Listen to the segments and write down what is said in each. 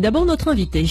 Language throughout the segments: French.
d'abord notre invité.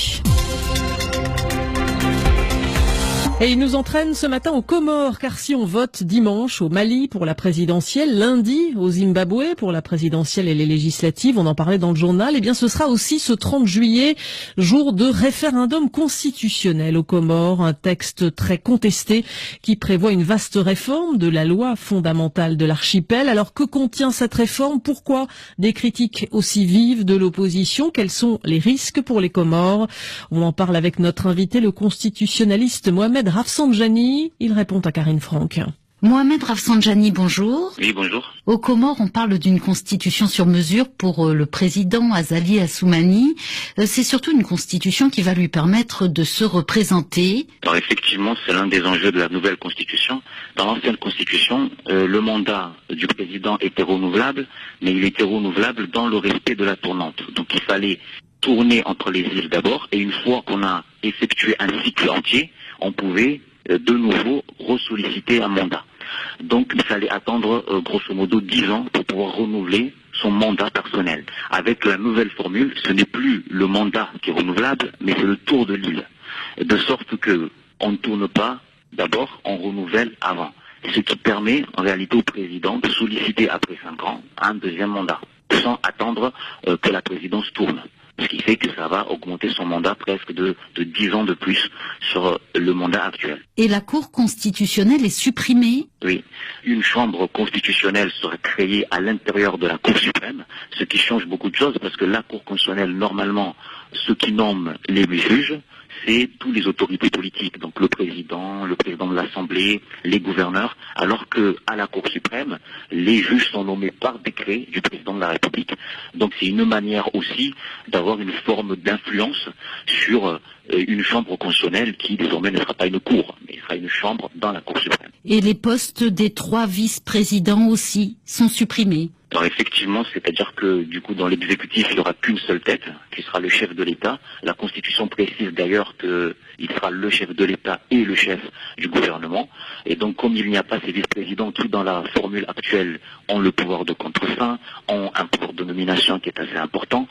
Et il nous entraîne ce matin aux Comores, car si on vote dimanche au Mali pour la présidentielle, lundi au Zimbabwe pour la présidentielle et les législatives, on en parlait dans le journal, eh bien ce sera aussi ce 30 juillet, jour de référendum constitutionnel aux Comores, un texte très contesté qui prévoit une vaste réforme de la loi fondamentale de l'archipel. Alors que contient cette réforme? Pourquoi des critiques aussi vives de l'opposition? Quels sont les risques pour les Comores? On en parle avec notre invité, le constitutionnaliste Mohamed Rafsanjani. Il répond à Karine Franck. Mohamed Rafsanjani, bonjour. Oui, bonjour. Aux Comores, on parle d'une constitution sur mesure pour le président Azali Assoumani. C'est surtout une constitution qui va lui permettre de se représenter. Alors effectivement, c'est l'un des enjeux de la nouvelle constitution. Dans l'ancienne constitution, le mandat du président était renouvelable, mais il était renouvelable dans le respect de la tournante. Donc il fallait tourner entre les îles d'abord, et une fois qu'on a effectué un cycle entier, on pouvait de nouveau ressolliciter un mandat. Donc il fallait attendre grosso modo 10 ans pour pouvoir renouveler son mandat personnel. Avec la nouvelle formule, ce n'est plus le mandat qui est renouvelable, mais c'est le tour de l'île. De sorte que on ne tourne pas d'abord, on renouvelle avant. Ce qui permet en réalité au président de solliciter après 5 ans un deuxième mandat, sans attendre que la présidence tourne. Ce qui fait que ça va augmenter son mandat presque de 10 ans de plus sur le mandat actuel. Et la Cour constitutionnelle est supprimée? Oui. Une chambre constitutionnelle serait créée à l'intérieur de la Cour suprême, ce qui change beaucoup de choses parce que la Cour constitutionnelle, normalement, ce qui nomme les juges, c'est tous les autorités politiques, donc le président de l'Assemblée, les gouverneurs, alors que à la Cour suprême, les juges sont nommés par décret du président de la République. Donc c'est une manière aussi d'avoir une forme d'influence sur une chambre constitutionnelle qui désormais ne sera pas une cour, mais sera une chambre dans la Cour suprême. Et les postes des 3 vice-présidents aussi sont supprimés? Alors effectivement, c'est-à-dire que du coup dans l'exécutif, il n'y aura qu'une seule tête, qui sera le chef de l'État. La Constitution précise d'ailleurs qu'il sera le chef de l'État et le chef du gouvernement. Et donc comme il n'y a pas ces vice-présidents qui dans la formule actuelle ont le pouvoir de contre-saint, ont un pouvoir de nomination qui est assez important,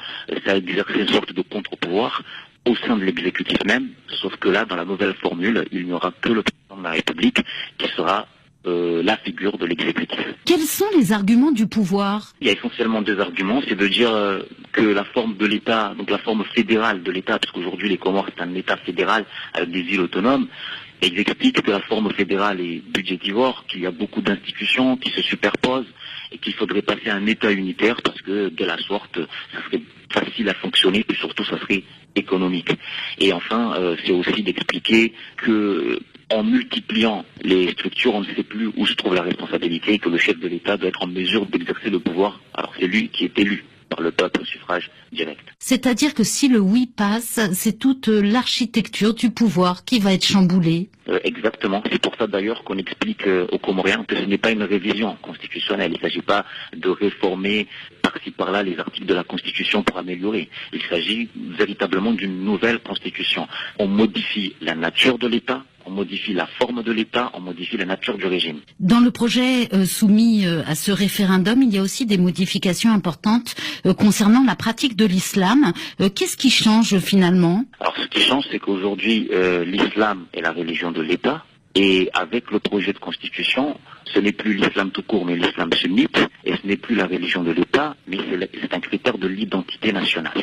ça exerce une sorte de contre-pouvoir au sein de l'exécutif même, sauf que là, dans la nouvelle formule, il n'y aura que le président de la République qui sera la figure de l'exécutif. Quels sont les arguments du pouvoir? Il y a essentiellement 2 arguments, c'est de dire que la forme de l'État, donc la forme fédérale de l'État, parce qu'aujourd'hui les Comores c'est un État fédéral avec des îles autonomes, et ils expliquent que la forme fédérale est budgétivore, qu'il y a beaucoup d'institutions qui se superposent, et qu'il faudrait passer à un État unitaire, parce que de la sorte, ça serait facile à fonctionner, et surtout ça serait économique. Et enfin, c'est aussi d'expliquer que en multipliant les structures, on ne sait plus où se trouve la responsabilité et que le chef de l'État doit être en mesure d'exercer le pouvoir. Alors c'est lui qui est élu par le peuple au suffrage direct. C'est-à-dire que si le oui passe, c'est toute l'architecture du pouvoir qui va être chamboulée? Exactement. C'est pour ça d'ailleurs qu'on explique aux Comoriens que ce n'est pas une révision constitutionnelle. Il ne s'agit pas de réformer par-ci par-là les articles de la Constitution pour améliorer. Il s'agit véritablement d'une nouvelle Constitution. On modifie la nature de l'État, on modifie la forme de l'État, on modifie la nature du régime. Dans le projet soumis à ce référendum, il y a aussi des modifications importantes concernant la pratique de l'islam. Qu'est-ce qui change finalement? Alors ce qui change, c'est qu'aujourd'hui, l'islam est la religion de l'État. Et avec le projet de constitution, ce n'est plus l'islam tout court, mais l'islam sunnite, et ce n'est plus la religion de l'État, mais c'est un critère de l'identité nationale.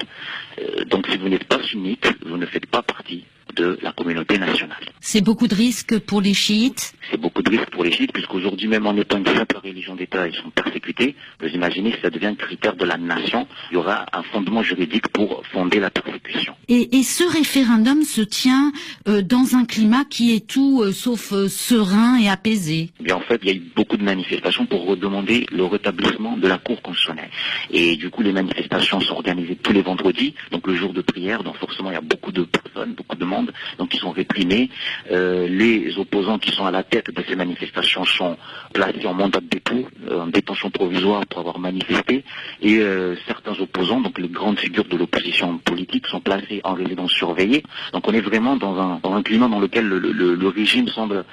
Donc si vous n'êtes pas sunnite, vous ne faites pas partie de la communauté nationale. C'est beaucoup de risques pour les chiites? C'est beaucoup de risques pour les chiites, puisqu'aujourd'hui, même en étant une simple religion d'État, ils sont persécutés. Vous imaginez, si ça devient un critère de la nation, il y aura un fondement juridique pour fonder la persécution. Et ce référendum se tient dans un climat qui est tout sauf serein et apaisé. Eh bien, en fait, il y a eu beaucoup de manifestations pour redemander le rétablissement de la Cour constitutionnelle. Et du coup, les manifestations sont organisées tous les vendredis, donc le jour de prière, donc forcément, il y a beaucoup de personnes, beaucoup de monde, donc ils sont réprimés. Les opposants qui sont à la tête de ces manifestations sont placés en mandat de dépôt, en détention provisoire pour avoir manifesté, et certains opposants, donc les grandes figures de l'opposition politique, sont placés en résidence surveillée. Donc on est vraiment dans un climat dans lequel le régime semble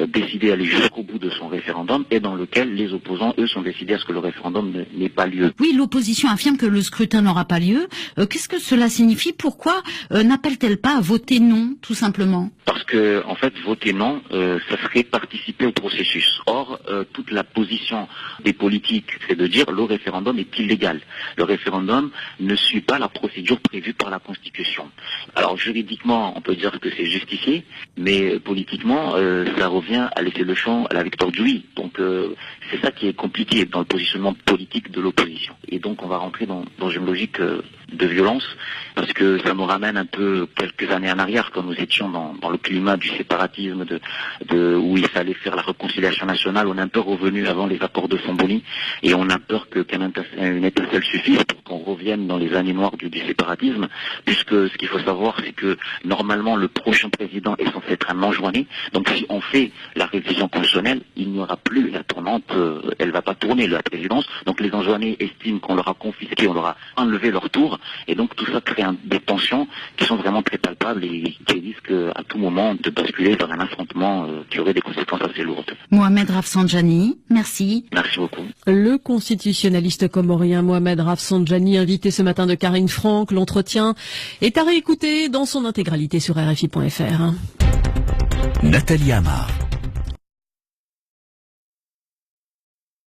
décider d'aller jusqu'au bout de son référendum et dans lequel les opposants, eux, sont décidés à ce que le référendum n'ait pas lieu. Oui, l'opposition affirme que le scrutin n'aura pas lieu. Qu'est-ce que cela signifie? Pourquoi n'appelle-t-elle pas à voter non, tout simplement? Parce que, en fait, voter non, ça serait participer au processus. Or, toute la position des politiques, c'est de dire le référendum est illégal. Le référendum ne suit pas la procédure prévue par la Constitution. Alors, juridiquement, on peut dire que c'est justifié, mais politiquement, ça revient à laisser le champ à la victoire du oui. Donc, c'est ça qui est compliqué dans le positionnement politique de l'opposition. Et donc, on va rentrer dans une logique de violence, parce que ça nous ramène un peu quelques années en arrière, quand nous étions dans le climat du séparatisme, où il fallait faire la réconciliation nationale. On est un peu revenu avant les accords de Samboni, et on a peur qu'une étincelle suffise pour qu'on revienne dans les années noires du séparatisme, puisque ce qu'il faut savoir, c'est que normalement le prochain président est censé être un non-joigné. Donc si on fait la révision constitutionnelle, il n'y aura plus la tournante, elle va pas tourner la présidence. Donc les non-joignés estiment qu'on leur a confisqué, on leur a enlevé leur tour, et donc tout ça crée des tensions qui sont vraiment très palpables et qui risquent à tout moment de basculer dans un affrontement qui aurait des conséquences assez lourdes. Mohamed Rafsanjani, merci. Merci beaucoup. Le constitutionnaliste comorien Mohamed Rafsanjani, invité ce matin de Karine Franck. L'entretien est à réécouter dans son intégralité sur RFI.fr. Nathalie Amar.